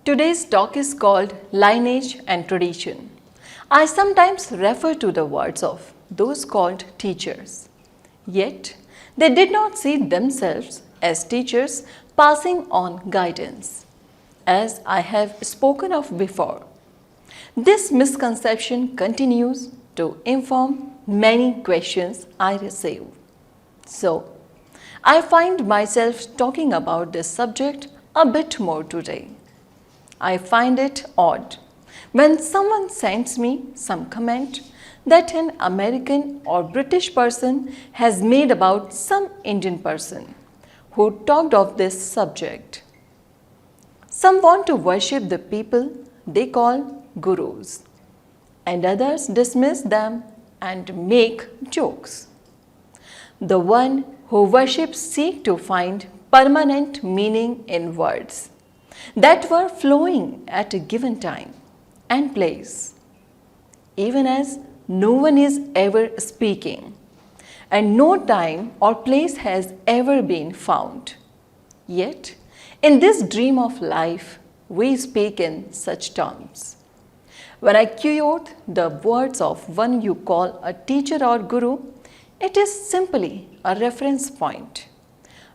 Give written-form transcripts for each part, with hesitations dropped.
Today's talk is called Lineage and Tradition. I sometimes refer to the words of those called teachers. Yet, they did not see themselves as teachers passing on guidance, as I have spoken of before. This misconception continues to inform many questions I receive. So, I find myself talking about this subject a bit more today. I find it odd when someone sends me some comment that an American or British person has made about some Indian person who talked of this subject. Some want to worship the people they call gurus, and others dismiss them and make jokes. The one who worships seek to find permanent meaning in words that were flowing at a given time and place, even as no one is ever speaking and no time or place has ever been found. Yet, in this dream of life, we speak in such terms. When I quote the words of one you call a teacher or guru, it is simply a reference point,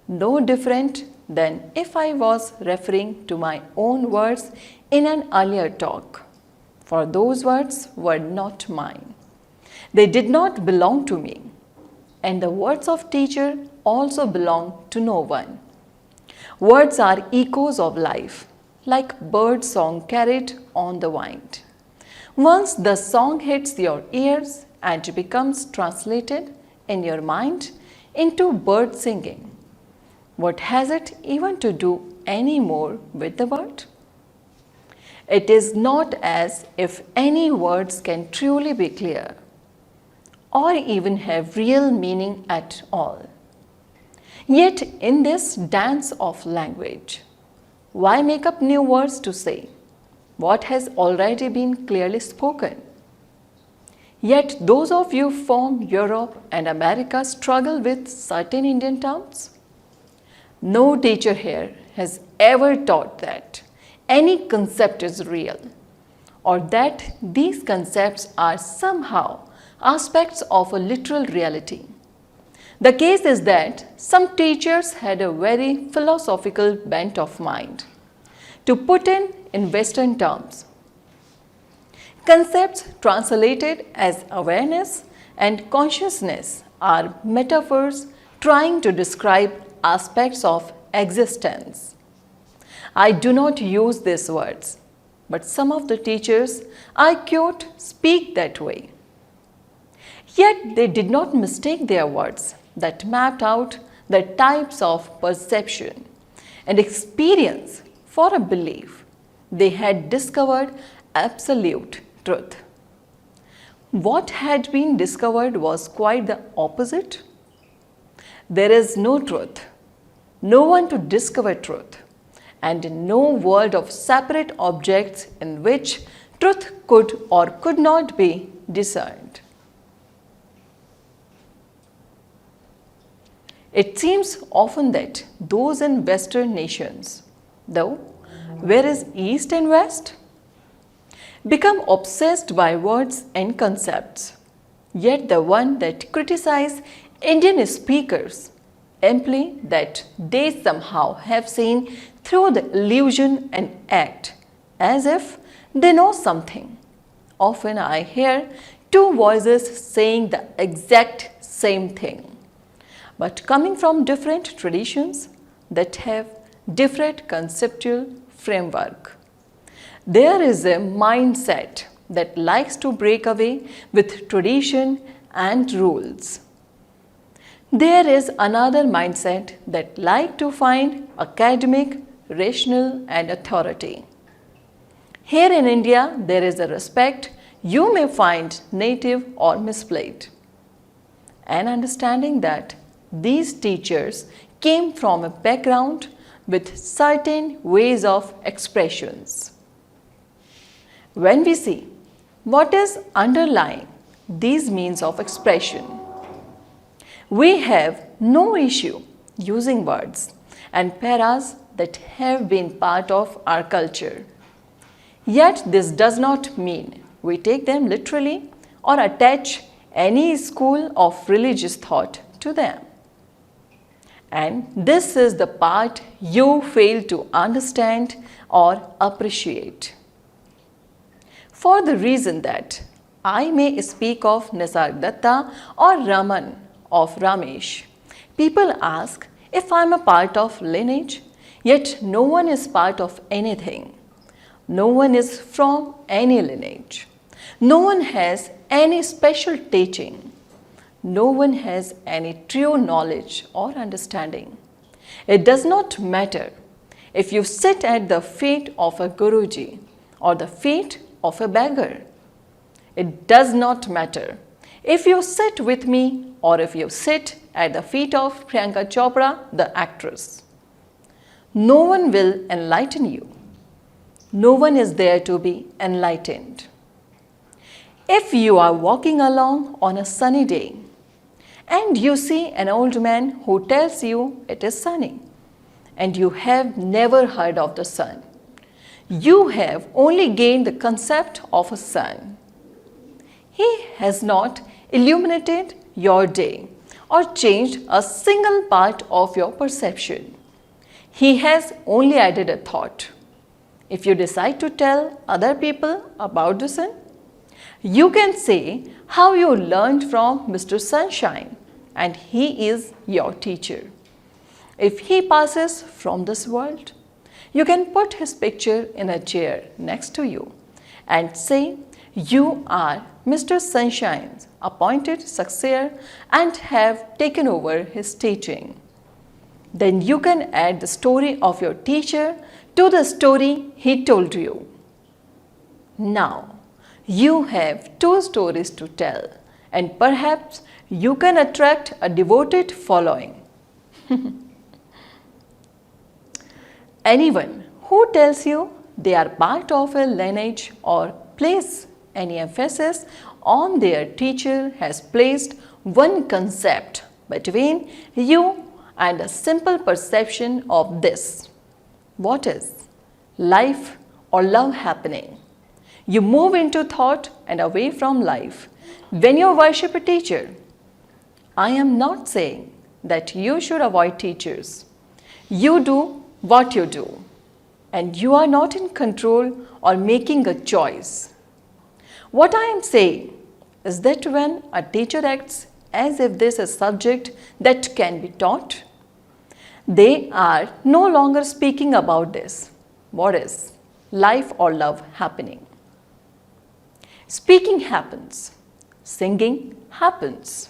no different than if I was referring to my own words in an earlier talk, for those words were not mine. They did not belong to me, and the words of teacher also belong to no one. Words are echoes of life, like bird song carried on the wind. Once the song hits your ears and becomes translated in your mind into bird singing, what has it even to do any more with the word? It is not as if any words can truly be clear or even have real meaning at all. Yet in this dance of language, why make up new words to say what has already been clearly spoken? Yet those of you from Europe and America struggle with certain Indian terms. No teacher here has ever taught that any concept is real or that these concepts are somehow aspects of a literal reality. The case is that some teachers had a very philosophical bent of mind. To put in Western terms, concepts translated as awareness and consciousness are metaphors trying to describe aspects of existence. I do not use these words, but some of the teachers I quote speak that way. Yet they did not mistake their words that mapped out the types of perception and experience for a belief they had discovered absolute truth. What had been discovered was quite the opposite. There is no truth, no one to discover truth, and no world of separate objects in which truth could or could not be discerned. It seems often that those in Western nations, though, where is East and West, become obsessed by words and concepts. Yet the one that criticize Indian speakers imply that they somehow have seen through the illusion and act as if they know something. Often I hear two voices saying the exact same thing, but coming from different traditions that have different conceptual framework. There is a mindset that likes to break away with tradition and rules. There is another mindset that likes to find academic, rational and authority. Here in India, there is a respect you may find native or misplaced. An understanding that these teachers came from a background with certain ways of expressions. When we see what is underlying these means of expression, we have no issue using words and paras that have been part of our culture Yet this does not mean we take them literally or attach any school of religious thought to them. And this is the part you fail to understand or appreciate. For the reason that I may speak of Nisargadatta or Raman of Ramesh, people ask if I am a part of lineage, yet no one is part of anything. No one is from any lineage. No one has any special teaching. No one has any true knowledge or understanding. It does not matter if you sit at the feet of a Guruji or the feet of a beggar. It does not matter if you sit with me or if you sit at the feet of Priyanka Chopra, the actress. No one will enlighten you. No one is there to be enlightened. If you are walking along on a sunny day and you see an old man who tells you it is sunny and you have never heard of the sun, you have only gained the concept of a sun. He has not illuminated your day or changed a single part of your perception. He has only added a thought. If you decide to tell other people about the sun, you can say how you learned from Mr. Sunshine and he is your teacher. If he passes from this world, you can put his picture in a chair next to you and say you are Mr. Sunshine's appointed successor and have taken over his teaching. Then you can add the story of your teacher to the story he told you. Now, you have two stories to tell and perhaps you can attract a devoted following. Anyone who tells you they are part of a lineage or place any emphasis on their teacher has placed one concept between you and a simple perception of this. What is life or love happening? You move into thought and away from life when you worship a teacher. I am not saying that you should avoid teachers. You do what you do, and you are not in control or making a choice. What I am saying is that when a teacher acts as if this is a subject that can be taught, they are no longer speaking about this. What is life or love happening? Speaking happens. Singing happens.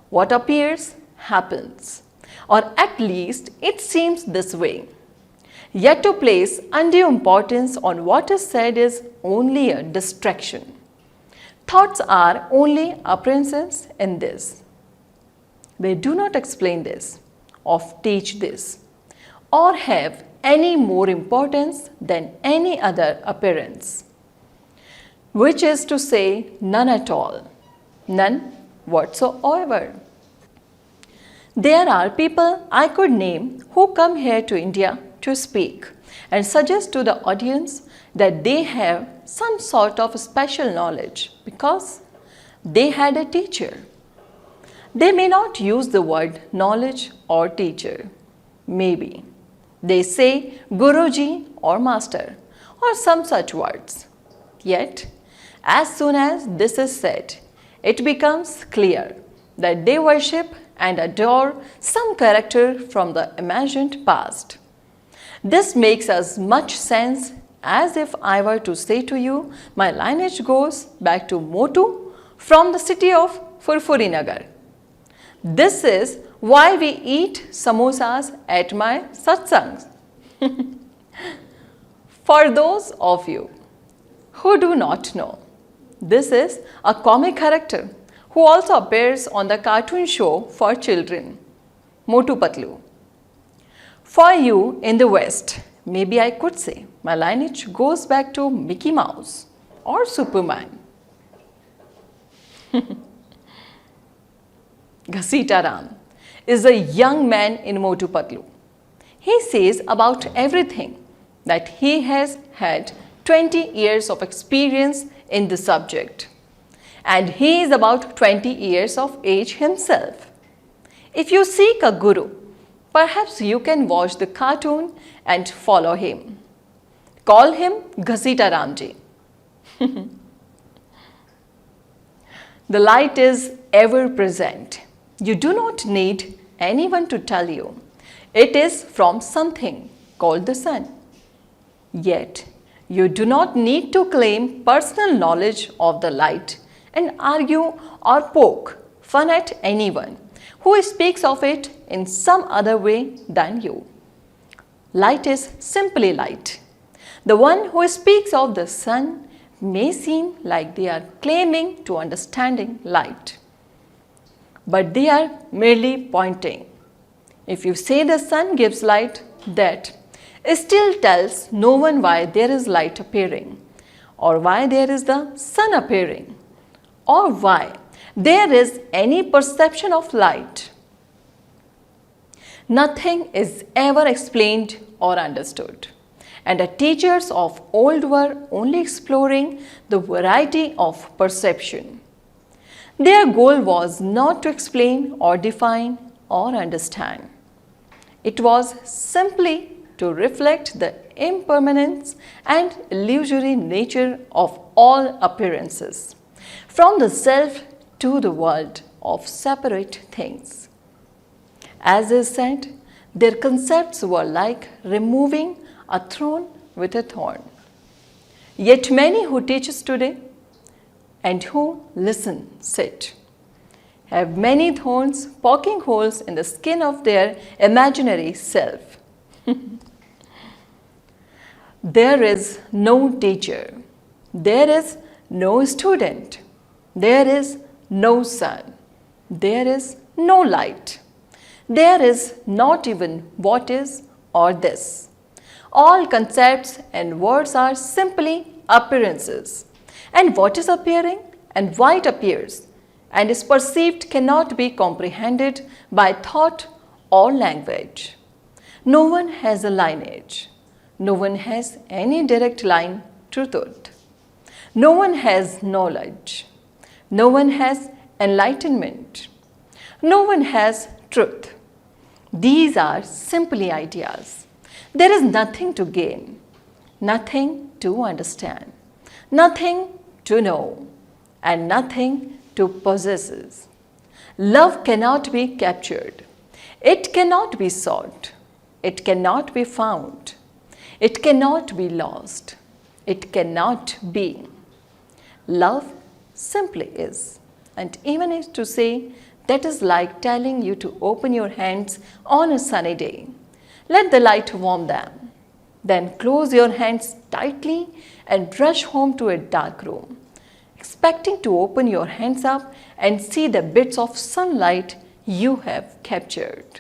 What appears happens. Or at least it seems this way. Yet to place undue importance on what is said is only a distraction. Thoughts are only apprehensions in this. They do not explain this, or teach this, or have any more importance than any other appearance. Which is to say, none at all, none whatsoever. There are people I could name who come here to India to speak and suggest to the audience that they have some sort of special knowledge because they had a teacher. They may not use the word knowledge or teacher. Maybe they say Guruji or master or some such words. Yet, as soon as this is said, it becomes clear that they worship and adore some character from the imagined past. This makes as much sense as if I were to say to you, my lineage goes back to Motu from the city of Furfurinagar. This is why we eat samosas at my satsangs. For those of you who do not know, this is a comic character who also appears on the cartoon show for children, Motu Patlu. For you in the West, maybe I could say my lineage goes back to Mickey Mouse or Superman. Ghasita Ram is a young man in Motu Patlu. He says about everything that he has had 20 years of experience in the subject. And he is about 20 years of age himself. If you seek a guru, perhaps you can watch the cartoon and follow him. Call him Ghasita Ramji. The light is ever present. You do not need anyone to tell you. It is from something called the sun. Yet, you do not need to claim personal knowledge of the light and argue or poke fun at anyone who speaks of it in some other way than you. Light is simply light. The one who speaks of the sun may seem like they are claiming to understanding light, but they are merely pointing. If you say the sun gives light, that still tells no one why there is light appearing, or why there is the sun appearing, or why there is any perception of light. Nothing is ever explained or understood, and the teachers of old were only exploring the variety of perception. Their goal was not to explain or define or understand. It was simply to reflect the impermanence and illusory nature of all appearances, from the self to the world of separate things. As is said, their concepts were like removing a thorn with a thorn. Yet many who teach us today and who listen, sit, have many thorns poking holes in the skin of their imaginary self. There is no teacher, there is no student, there is no sun, there is no light, there is not even what is or this. All concepts and words are simply appearances, and what is appearing and why it appears and is perceived cannot be comprehended by thought or language. No one has a lineage. No one has any direct line to truth. No one has knowledge. No one has enlightenment. No one has truth. These are simply ideas. There is nothing to gain, nothing to understand, nothing to know, and nothing to possess. Love cannot be captured. It cannot be sought. It cannot be found. It cannot be lost. It cannot be. Love simply is. And even if to say, that is like telling you to open your hands on a sunny day. Let the light warm them. Then close your hands tightly and rush home to a dark room, expecting to open your hands up and see the bits of sunlight you have captured.